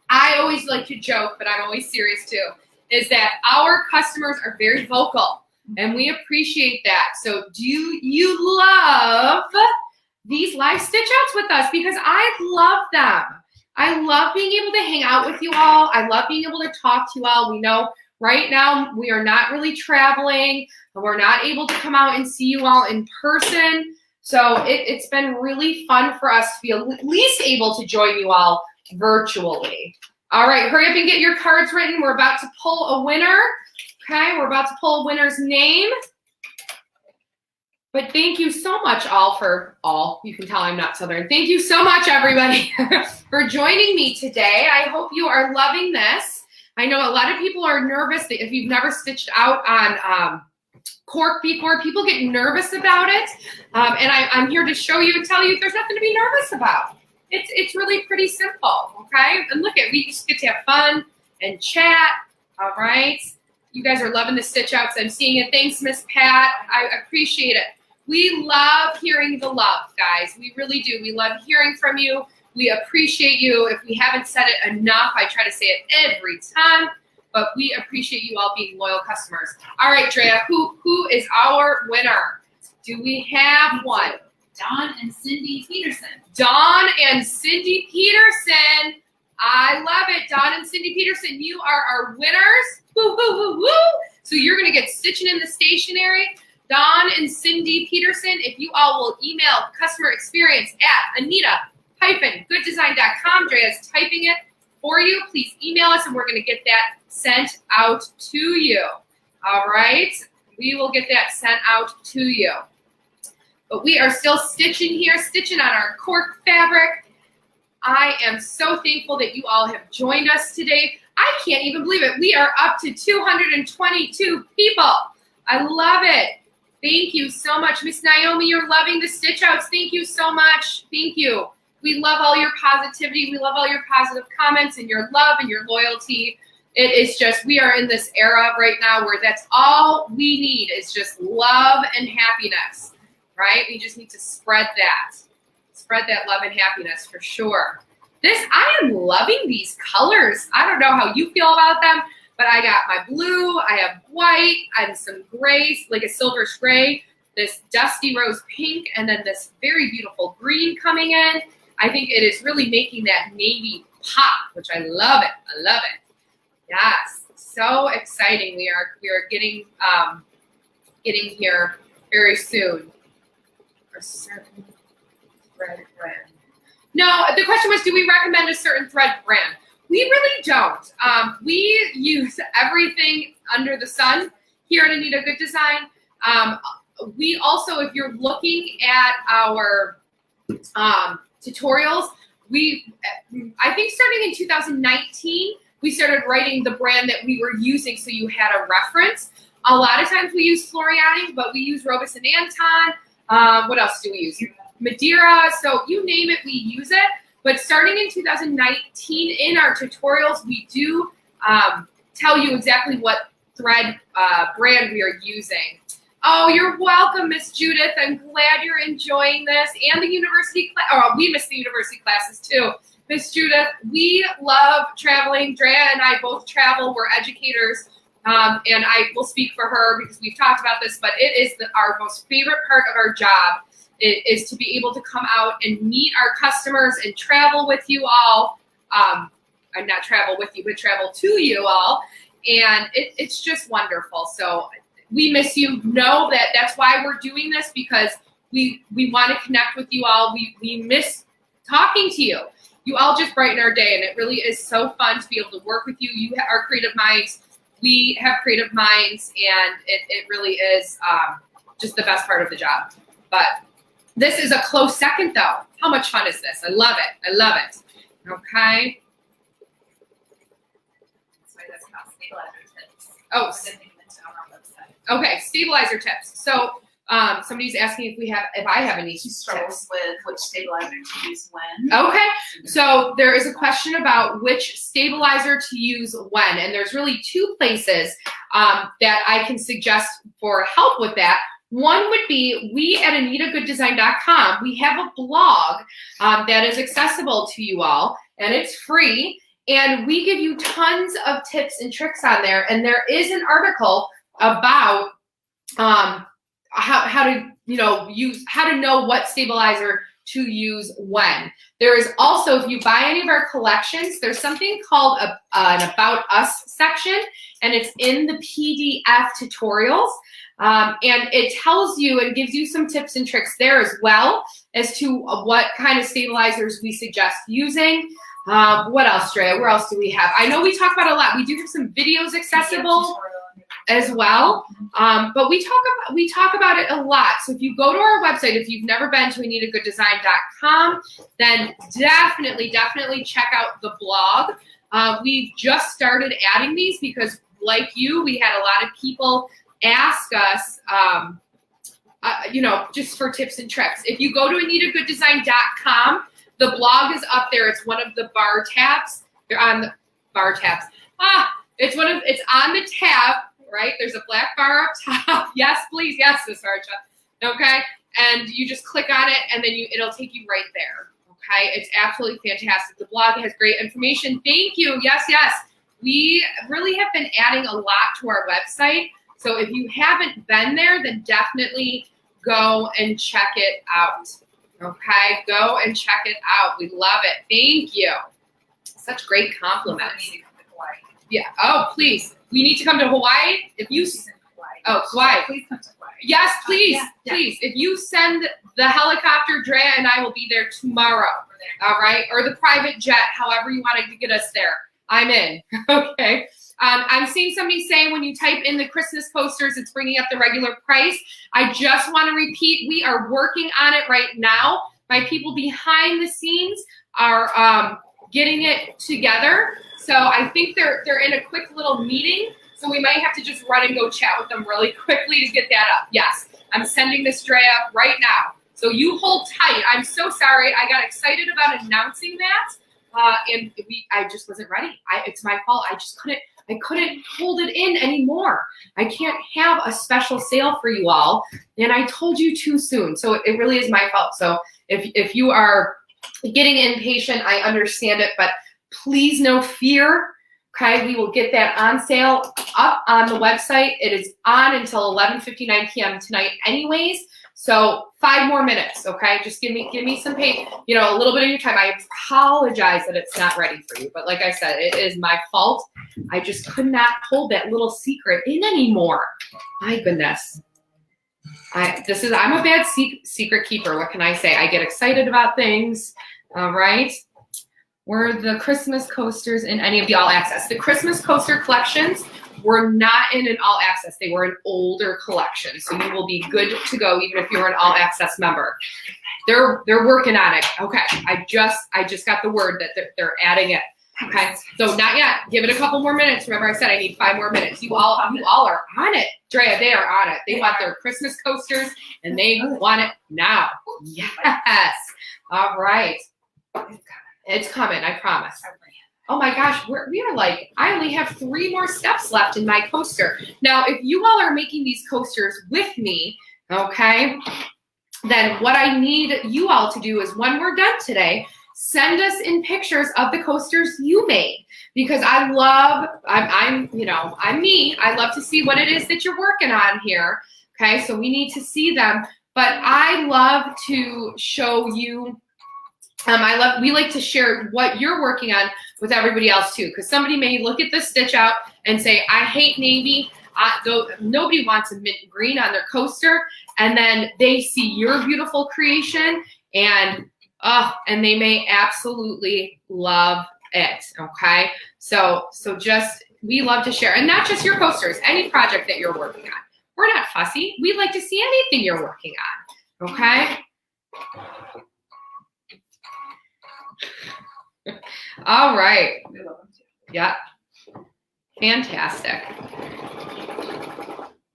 I always like to joke, but I'm always serious too, is that our customers are very vocal, and we appreciate that. So do you love these live stitch outs with us? Because I love them. I love being able to hang out with you all. I love being able to talk to you all. We know right now we are not really traveling. We're not able to come out and see you all in person. So it's been really fun for us to be at least able to join you all virtually. All right, hurry up and get your cards written. We're about to pull a winner. Okay, we're about to pull a winner's name. But thank you so much you can tell I'm not Southern. Thank you so much, everybody, for joining me today. I hope you are loving this. I know a lot of people are nervous that if you've never stitched out on Cork before, people get nervous about it. And I'm here to show you and tell you there's nothing to be nervous about. It's really pretty simple, okay? And look we just get to have fun and chat, all right? You guys are loving the stitch outs. I'm seeing it. Thanks, Miss Pat. I appreciate it. We love hearing the love, guys. We really do. We love hearing from you. We appreciate you. If we haven't said it enough, I try to say it every time, but we appreciate you all being loyal customers. All right, Drea, who is our winner? Do we have one? Dawn and Cindy Peterson. Dawn and Cindy Peterson. I love it. Dawn and Cindy Peterson, you are our winners. Woo, woo, woo, woo. So you're going to get stitching in the stationery. Dawn and Cindy Peterson, if you all will email customer experience at Anita-gooddesign.com. Drea's typing it for you. Please email us and we're going to get that sent out to you. All right. We will get that sent out to you. But we are still stitching here, stitching on our cork fabric. I am so thankful that you all have joined us today. I can't even believe it. We are up to 222 people. I love it. Thank you so much. Miss Naomi, you're loving the stitch outs. Thank you so much. Thank you. We love all your positivity. We love all your positive comments and your love and your loyalty. It is just, we are in this era right now where that's all we need is just love and happiness, right? We just need to spread that. Spread that love and happiness for sure. I am loving these colors. I don't know how you feel about them, but I got my blue, I have white, I have some grays, like a silverish gray, this dusty rose pink, and then this very beautiful green coming in. I think it is really making that navy pop, which I love it. I love it. Yes, so exciting. We are getting here very soon. A certain thread brand. No, the question was, do we recommend a certain thread brand? We really don't. We use everything under the sun here at Anita Good Design. We also, if you're looking at our tutorials, I think starting in 2019, we started writing the brand that we were using so you had a reference. A lot of times we use Floriani, but we use Robison Anton. What else do we use? Madeira. So you name it, we use it. But starting in 2019, in our tutorials, we do tell you exactly what thread brand we are using. Oh, you're welcome, Miss Judith. I'm glad you're enjoying this. And the university class, oh, we miss the university classes too. Miss Judith, we love traveling. Drea and I both travel. We're educators. And I will speak for her because we've talked about this, but it is our most favorite part of our job is to be able to come out and meet our customers and travel with you all. I'm not travel with you, but travel to you all. And it's just wonderful. So we miss you. Know that that's why we're doing this, because we want to connect with you all. We miss talking to you. You all just brighten our day, and it really is so fun to be able to work with you. You are creative minds. We have creative minds, and it really is just the best part of the job. But this is a close second, though. How much fun is this? I love it. I love it. Okay. Sorry, that's about stabilizer tips. Oh, On our website. okay. Stabilizer tips. So somebody's asking if I have any She struggles with which stabilizer to use when. Okay. So there is a question about which stabilizer to use when, and there's really two places that I can suggest for help with that. One would be we at AnitaGoodDesign.com. We have a blog that is accessible to you all, and it's free. And we give you tons of tips and tricks on there. And there is an article about how to know what stabilizer to use when. There is also, if you buy any of our collections, there's something called an About Us section, and it's in the PDF tutorials. And it tells you and gives you some tips and tricks there as well as to what kind of stabilizers we suggest using. What else, Drea? Where else do we have? I know we talk about a lot. We do have some videos accessible as well. But we talk about it a lot. So if you go to our website, if you've never been to AnitaGoodDesign.com, then definitely check out the blog. We've just started adding these because, like you, we had a lot of people ask us, just for tips and tricks. If you go to AnitaGoodDesign.com, the blog is up there. It's one of the bar tabs. They're on the bar tabs. It's on the tab right? There's a black bar up top. Yes, please. Yes, Miss Archa. Okay. And you just click on it and then it'll take you right there. Okay. It's absolutely fantastic. The blog has great information. Thank you. Yes, yes. We really have been adding a lot to our website. So if you haven't been there, then definitely go and check it out. Okay, go and check it out. We love it. Thank you. Such great compliments. Yeah. Oh, please. We need to come to Hawaii. If you, oh, Hawaii. Please come to Hawaii. Yes, please, Yeah. please. If you send the helicopter, Drea and I will be there tomorrow. All right, or the private jet, however you want to get us there. I'm in. Okay. I'm seeing somebody saying when you type in the Christmas posters, it's bringing up the regular price. I just want to repeat, we are working on it right now. My people behind the scenes are getting it together. So I think they're in a quick little meeting. So we might have to just run and go chat with them really quickly to get that up. Yes, I'm sending this Drea right now. So you hold tight. I'm so sorry. I got excited about announcing that. And I just wasn't ready. It's my fault. I couldn't hold it in anymore. I can't have a special sale for you all. And I told you too soon. So it really is my fault. So if you are getting impatient, I understand it, but please no fear. Okay, we will get that on sale up on the website. It is on until 11:59 p.m. tonight anyways. So 5 more minutes, okay? Just give me some pain, a little bit of your time. I apologize that it's not ready for you, but like I said, it is my fault. I just could not hold that little secret in anymore. My goodness. I'm a bad secret keeper. What can I say? I get excited about things, all right? Were the Christmas coasters in any of the all access? The Christmas coaster collections were not in an all access. They were an older collection. So you will be good to go even if you're an all access member. They're working on it. Okay. I just got the word that they're adding it. Okay. So not yet. Give it a couple more minutes. Remember I said I need 5 more minutes. You all are on it. Drea, they are on it. They want their Christmas coasters and they want it now. Yes. All right. It's coming, I promise. Oh my gosh, we are like, I only have 3 more steps left in my coaster. Now, if you all are making these coasters with me, okay, then what I need you all to do is when we're done today, send us in pictures of the coasters you made. Because I'm me. I love to see what it is that you're working on here. Okay, so we need to see them. But I love to show you we like to share what you're working on with everybody else too, because somebody may look at the stitch out and say, I hate navy. Nobody wants a mint green on their coaster. And then they see your beautiful creation and they may absolutely love it. Okay. So we love to share, and not just your coasters, any project that you're working on. We're not fussy. We like to see anything you're working on. Okay. All right. Yeah. Fantastic.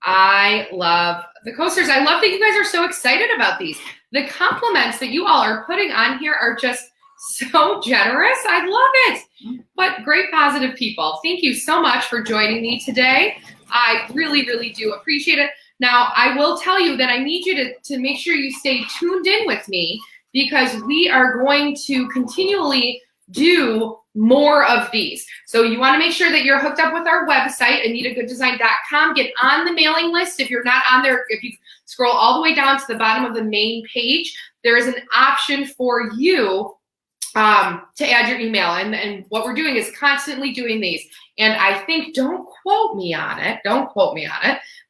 I love the coasters. I love that you guys are so excited about these. The compliments that you all are putting on here are just so generous. I love it. But great positive people. Thank you so much for joining me today. I really, really do appreciate it. Now, I will tell you that I need you to make sure you stay tuned in with me, because we are going to continually do more of these. So you want to make sure that you're hooked up with our website, anitagooddesign.com. Get on the mailing list. If you're not on there, if you scroll all the way down to the bottom of the main page, there is an option for you to add your email. And what we're doing is constantly doing these. And I think, don't quote me on it,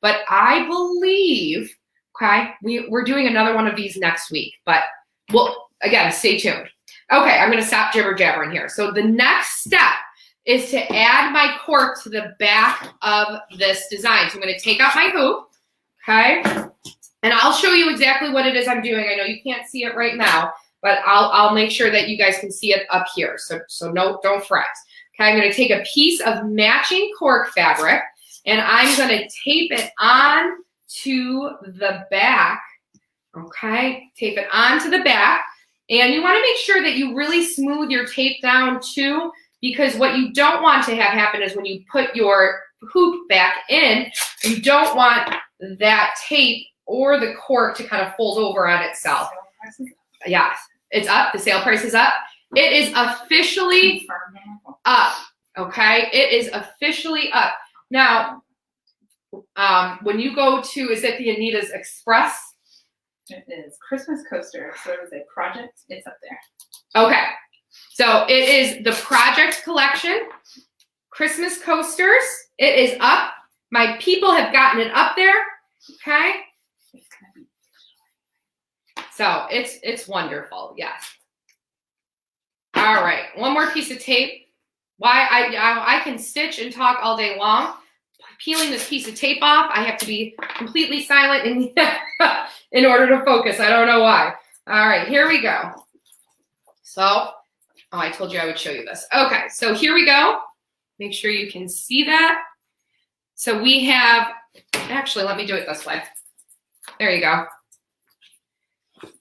but I believe, okay, we're doing another one of these next week. But again, stay tuned. Okay, I'm going to stop jibber jabbering here. So the next step is to add my cork to the back of this design. So I'm going to take out my hoop, okay? And I'll show you exactly what it is I'm doing. I know you can't see it right now, but I'll make sure that you guys can see it up here. So no, don't fret. Okay, I'm going to take a piece of matching cork fabric, and I'm going to tape it on to the back, okay? Tape it onto the back. And you want to make sure that you really smooth your tape down too, because what you don't want to have happen is when you put your hoop back in. You don't want that tape or the cork to kind of fold over on itself. Yes, it's up. The sale price is up. It is officially up. Okay, it is officially up. Now, when you go to, is it the Anita's Express? It is Christmas coaster. So it was a project. It's up there. Okay, so it is the project collection, Christmas coasters. It is up. My people have gotten it up there. Okay, so it's wonderful. Yes. All right, one more piece of tape. Why I can stitch and talk all day long. Peeling this piece of tape off, I have to be completely silent in order to focus. I don't know why. All right, here we go. So, oh, I told you I would show you this. Okay, so here we go. Make sure you can see that. So we have, actually, let me do it this way. There you go.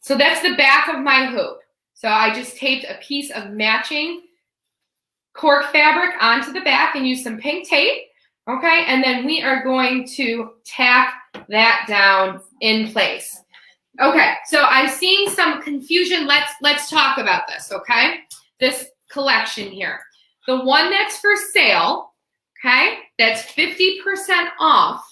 So that's the back of my hoop. So I just taped a piece of matching cork fabric onto the back and used some pink tape. Okay, and then we are going to tack that down in place. Okay, so I'm seeing some confusion. Let's talk about this, okay? This collection here. The one that's for sale, okay, that's 50% off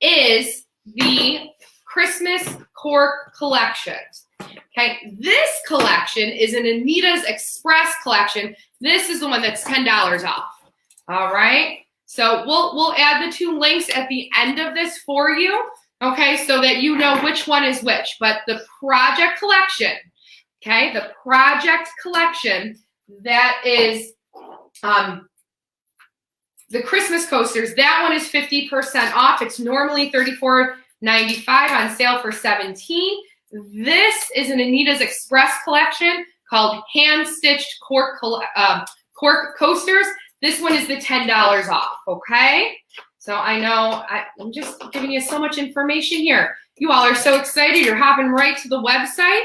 is the Christmas cork collection. Okay, this collection is an Anita's Express collection. This is the one that's $10 off. All right. So we'll add the two links at the end of this for you, okay, so that you know which one is which. But the project collection, okay, the project collection, that is the Christmas coasters, that one is 50% off. It's normally $34.95 on sale for $17. This is an Anita's Express collection called hand-stitched cork coasters. This one is the $10 off, okay? So I know I'm just giving you so much information here. You all are so excited. You're hopping right to the website.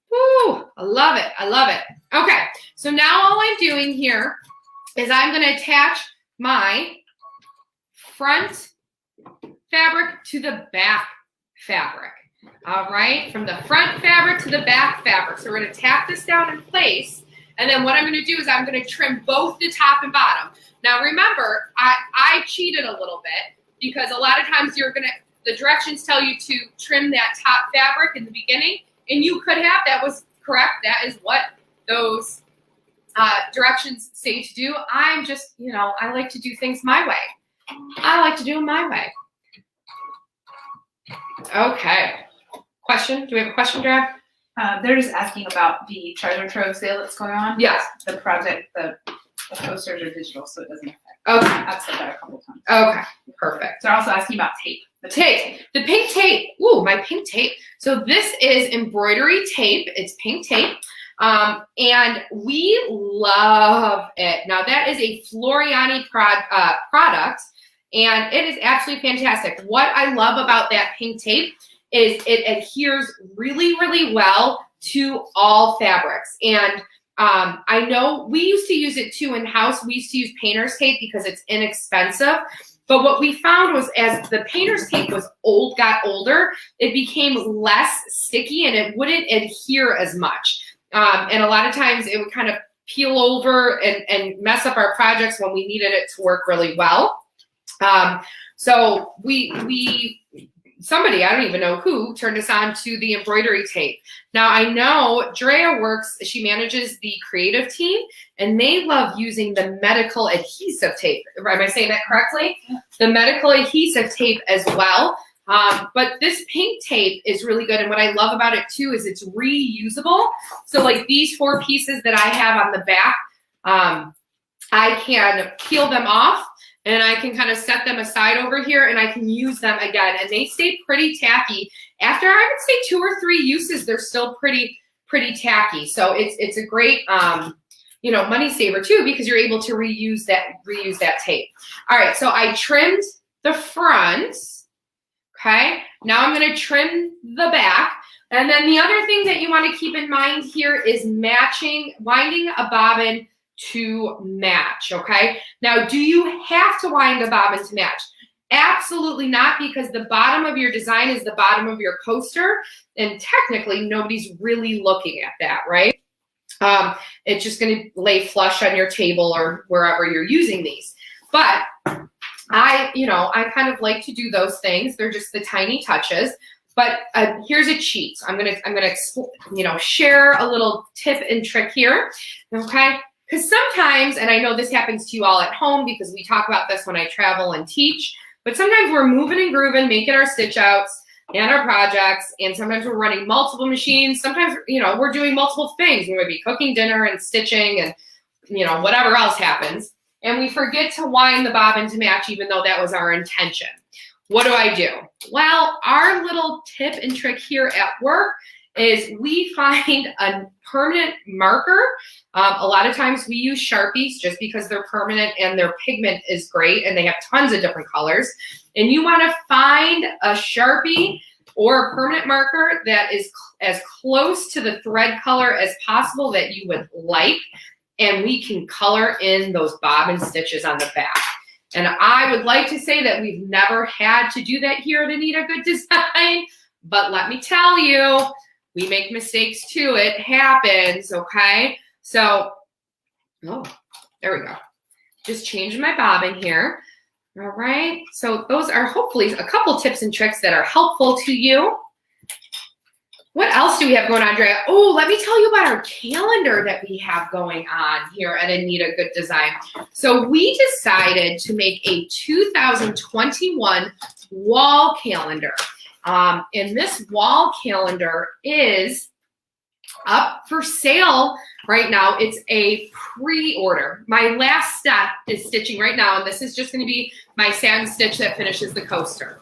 Woo, I love it. I love it. Okay, so now all I'm doing here is I'm going to attach my front fabric to the back fabric. All right, from the front fabric to the back fabric. So we're going to tap this down in place. And then what I'm going to do is I'm going to trim both the top and bottom. Now remember, I cheated a little bit because a lot of times the directions tell you to trim that top fabric in the beginning, and you could have, that was correct. That is what those directions say to do. I'm just, I like to do things my way. I like to do them my way. Okay. Question? Do we have a question, Drab? They're just asking about the treasure trove sale that's going on. Yes. The project, the posters are digital, so it doesn't affect. Okay. I've said that a couple times. Okay. Perfect. They're also asking about tape. The tape. The pink tape. Ooh, my pink tape. So this is embroidery tape. It's pink tape. And we love it. Now that is a Floriani product, and it is absolutely fantastic. What I love about that pink tape is it adheres really, really well to all fabrics. And I know we used to use it too in-house. We used to use painter's tape because it's inexpensive. But what we found was as the painter's tape got older, it became less sticky and it wouldn't adhere as much. And a lot of times it would kind of peel over and mess up our projects when we needed it to work really well. So somebody, I don't even know who, turned us on to the embroidery tape. Now I know Drea she manages the creative team, and they love using the medical adhesive tape. Am I saying that correctly? Yeah. The medical adhesive tape as well. But this pink tape is really good, and what I love about it too is it's reusable. So like these 4 pieces that I have on the back, I can peel them off, and I can kind of set them aside over here, and I can use them again. And they stay pretty tacky. After, I would say, 2 or 3 uses, they're still pretty tacky. So it's a great, money saver too, because you're able to reuse that tape. All right, so I trimmed the front. Okay, now I'm going to trim the back. And then the other thing that you want to keep in mind here is winding a bobbin to match, okay? Now, do you have to wind the bobbin to match? Absolutely not, because the bottom of your design is the bottom of your coaster, and technically nobody's really looking at that, right? It's just going to lay flush on your table or wherever you're using these. But I kind of like to do those things. They're just the tiny touches. But here's a cheat. I'm gonna share a little tip and trick here, okay? Because sometimes, and I know this happens to you all at home because we talk about this when I travel and teach, but sometimes we're moving and grooving, making our stitch outs and our projects, and sometimes we're running multiple machines. Sometimes, we're doing multiple things. We might be cooking dinner and stitching and, whatever else happens. And we forget to wind the bobbin to match, even though that was our intention. What do? Well, our little tip and trick here at work is we find a permanent marker. A lot of times we use Sharpies just because they're permanent and their pigment is great and they have tons of different colors. And you want to find a Sharpie or a permanent marker that is as close to the thread color as possible that you would like. And we can color in those bobbin stitches on the back. And I would like to say that we've never had to do that here at Anita Good Design, but let me tell you, we make mistakes too. It happens, okay? So, there we go. Just changing my bobbin here. All right, so those are hopefully a couple tips and tricks that are helpful to you. What else do we have going on, Andrea? Oh, let me tell you about our calendar that we have going on here at Anita Good Design. So we decided to make a 2021 wall calendar. And this wall calendar is up for sale right now. It's a pre-order. My last step is stitching right now, and this is just going to be my satin stitch that finishes the coaster.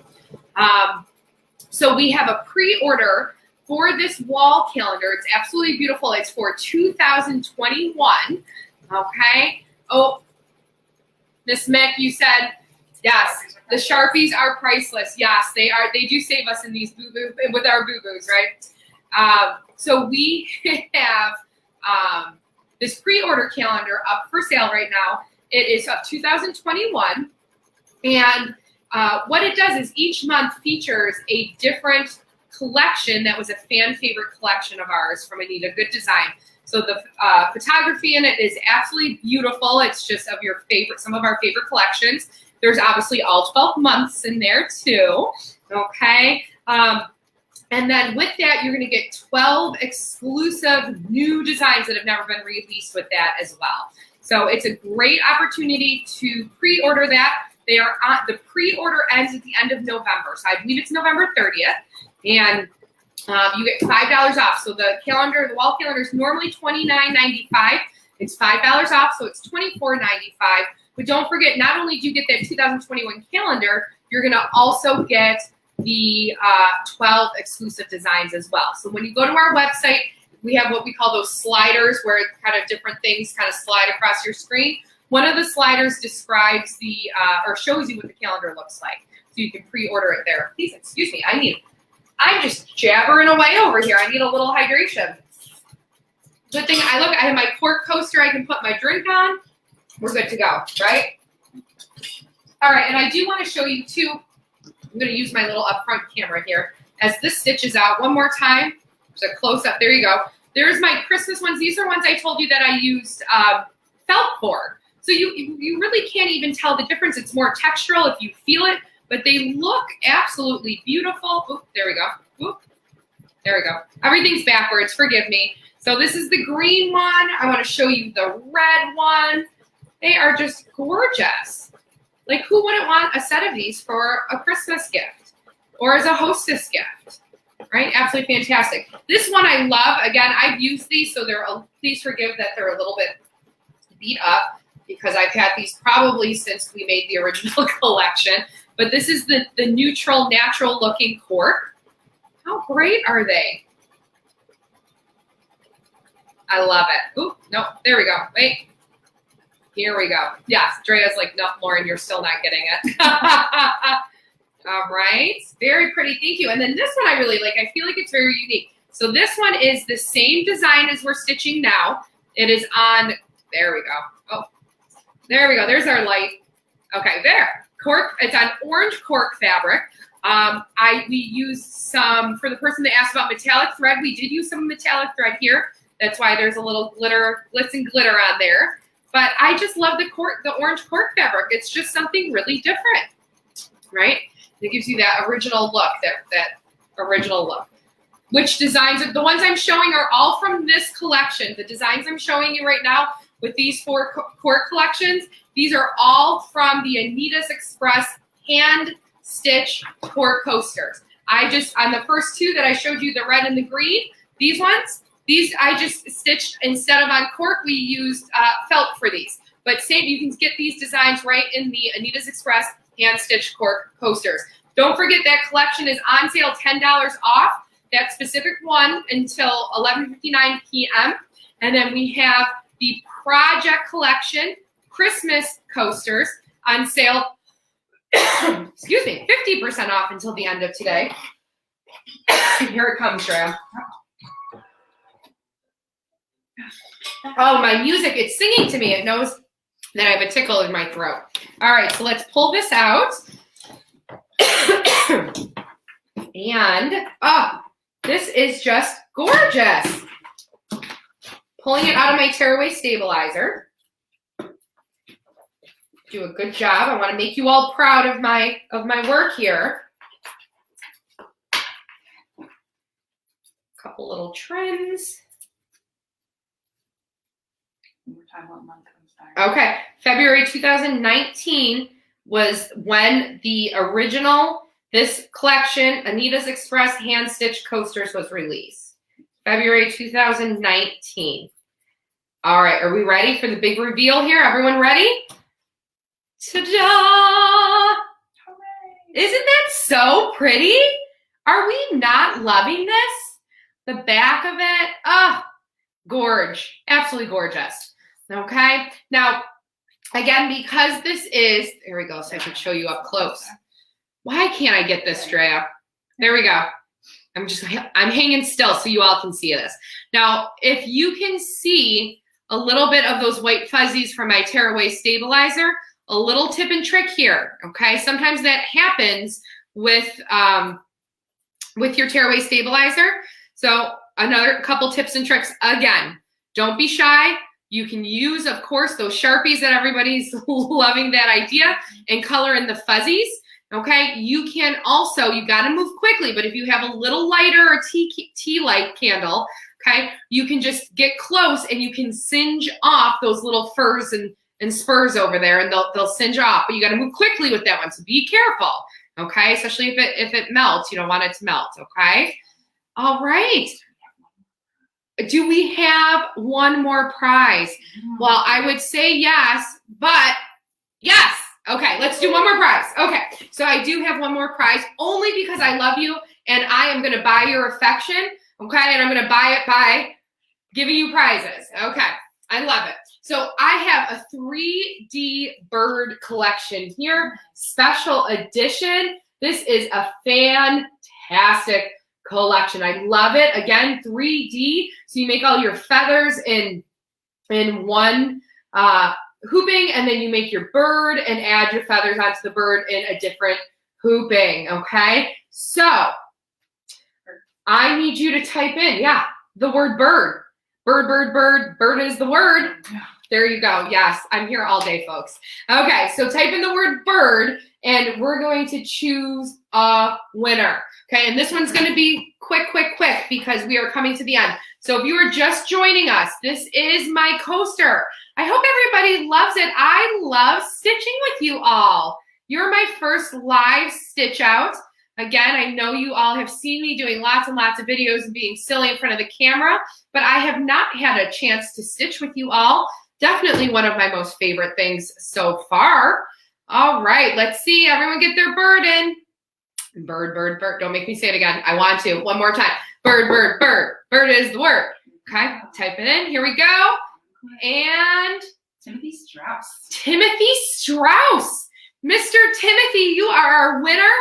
So we have a pre-order for this wall calendar. It's absolutely beautiful. It's for 2021, okay? Oh, Miss Mick, you said, yes, the Sharpies are priceless. Yes, they are. They do save us in these boo-boo, with our boo-boos, right? So we have this pre-order calendar up for sale right now. It is of 2021, and what it does is each month features a different collection that was a fan favorite collection of ours from Anita Good Design. So the photography in it is absolutely beautiful. It's just of your favorite, some of our favorite collections. There's obviously all 12 months in there too, okay? And then with that, you're gonna get 12 exclusive new designs that have never been released with that as well. So it's a great opportunity to pre-order that. They are on, the pre-order ends at the end of November. So I believe it's November 30th. And you get $5 off. So the calendar, the wall calendar is normally $29.95. It's $5 off, so it's $24.95. But don't forget, not only do you get that 2021 calendar, you're going to also get the 12 exclusive designs as well. So when you go to our website, we have what we call those sliders where kind of different things kind of slide across your screen. One of the sliders describes the, or shows you what the calendar looks like. So you can pre-order it there. Please excuse me, I'm just jabbering away over here. I need a little hydration. Good thing I have my Cork coaster I can put my drink on. We're good to go, right? All right, and I do want to show you too, I'm going to use my little upfront camera here. As this stitches out, one more time, there's a close-up, there you go. There's my Christmas ones. These are ones I told you that I used felt for. So you really can't even tell the difference. It's more textural if you feel it. But they look absolutely beautiful. Oop, there we go. Oop, there we go. Everything's backwards, forgive me. So this is the green one. I want to show you the red one. They are just gorgeous. Like, who wouldn't want a set of these for a Christmas gift or as a hostess gift, right? Absolutely fantastic. This one I love. Again, I've used these, so please forgive that they're a little bit beat up because I've had these probably since we made the original collection. But this is the neutral, natural looking cork. How great are they? I love it. Oop, no, there we go. Wait, here we go. Yes, Drea's like, no, Lauren, you're still not getting it. All right, very pretty, thank you. And then this one I really like. I feel like it's very unique. So this one is the same design as we're stitching now. It is on There we go. Oh, there we go. There's our light. Okay, there. Cork. It's on orange cork fabric. We used some, for the person that asked about metallic thread, we did use some metallic thread here. That's why there's a little glitz and glitter on there. But I just love the orange cork fabric. It's just something really different, right? It gives you that original look, that original look. Which designs, the ones I'm showing are all from this collection. The designs I'm showing you right now with these 4 cork collections, these are all from the Anita's Express hand stitch cork coasters. On the first 2 that I showed you, the red and the green, these ones, these I just stitched, instead of on cork, we used felt for these. But same, you can get these designs right in the Anita's Express hand stitch cork coasters. Don't forget that collection is on sale, $10 off, that specific one until 11:59 p.m. And then we have the Project Collection Christmas coasters on sale, excuse me, 50% off until the end of today. Here it comes, Shreya. Oh, my music, it's singing to me. It knows that I have a tickle in my throat. All right, so let's pull this out. And, this is just gorgeous. Pulling it out of my tearaway stabilizer. Do a good job. I want to make you all proud of my work here. Couple little trims. Okay, February 2019 was when the original, this collection, Anita's Express hand stitch coasters, was released. February 2019. All right, are we ready for the big reveal here? Everyone ready? Ta-da! Isn't that so pretty? Are we not loving this? The back of it, gorge, absolutely gorgeous. Okay, now, again, because this is, there we go, so I can show you up close. Why can't I get this straight up? There we go. I'm hanging still so you all can see this. Now, if you can see a little bit of those white fuzzies from my tearaway stabilizer, a little tip and trick here, okay? Sometimes that happens with your tearaway stabilizer. So another couple tips and tricks. Again, don't be shy. You can use, of course, those Sharpies that everybody's loving that idea, and color in the fuzzies, okay? You can also, you gotta move quickly, but if you have a little lighter or tea light candle, okay, you can just get close and you can singe off those little furs and spurs over there, and they'll singe off, but you gotta move quickly with that one, so be careful, okay? Especially if it melts, you don't want it to melt, okay? All right. Do we have one more prize? Well, I would say yes, but yes. Okay, let's do one more prize. Okay, so I do have one more prize only because I love you and I am going to buy your affection, okay? And I'm going to buy it by giving you prizes. Okay, I love it. So I have a 3D bird collection here, special edition. This is a fantastic collection. I love it. Again, 3D. So you make all your feathers in one hooping, and then you make your bird and add your feathers onto the bird in a different hooping. Okay. So I need you to type in, the word bird. Bird, bird, bird. Bird is the word. There you go. Yes, I'm here all day, folks. Okay, so type in the word bird, and we're going to choose a winner. Okay, and this one's going to be quick, quick, quick because we are coming to the end. So if you are just joining us, this is my coaster. I hope everybody loves it. I love stitching with you all. You're my first live stitch out. Again, I know you all have seen me doing lots and lots of videos and being silly in front of the camera, but I have not had a chance to stitch with you all. Definitely one of my most favorite things so far. All right, let's see. Everyone get their bird in. Bird, bird, bird. Don't make me say it again. I want to. One more time. Bird, bird, bird. Bird is the word. Okay, type it in. Here we go. And Timothy Strauss. Timothy Strauss. Mr. Timothy, you are our winner.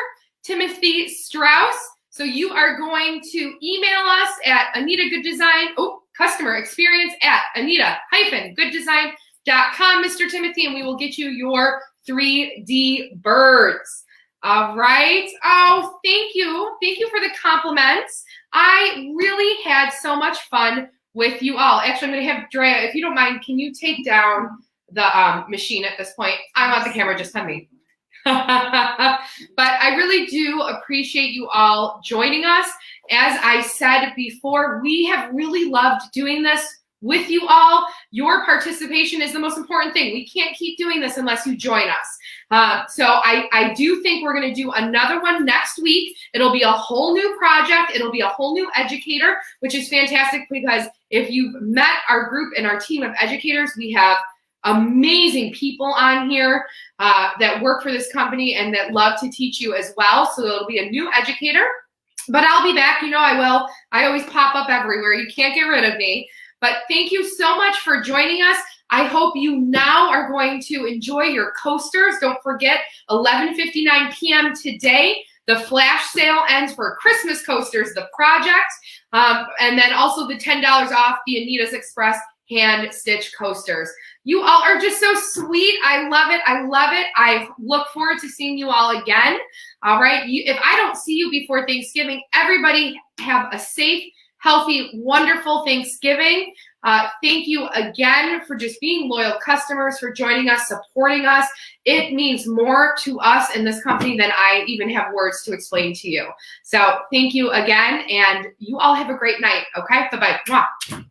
Timothy Strauss. So you are going to email us at Anita Good Design. Oh, customer experience at Anita-Gooddesign.com, Mr. Timothy, and we will get you your 3D birds. All right. Oh, thank you. Thank you for the compliments. I really had so much fun with you all. Actually, I'm going to have Drea, if you don't mind, can you take down the machine at this point? I want the camera just on me. But I really do appreciate you all joining us. As I said before, we have really loved doing this with you all. Your participation is the most important thing. We can't keep doing this unless you join us. So I do think we're going to do another one next week. It'll be a whole new project. It'll be a whole new educator, which is fantastic because if you've met our group and our team of educators, we have amazing people on here that work for this company and that love to teach you as well. So it'll be a new educator, but I'll be back. You know I will. I always pop up everywhere. You can't get rid of me. But thank you so much for joining us. I hope you now are going to enjoy your coasters. Don't forget, 11:59 p.m. today, the flash sale ends for Christmas coasters, the project, and then also the $10 off the Anita's Express hand stitch coasters. You all are just so sweet. I love it. I love it. I look forward to seeing you all again. All right. If I don't see you before Thanksgiving, everybody have a safe, healthy, wonderful Thanksgiving. Thank you again for just being loyal customers, for joining us, supporting us. It means more to us in this company than I even have words to explain to you. So thank you again, and you all have a great night, okay? Bye-bye. Mwah.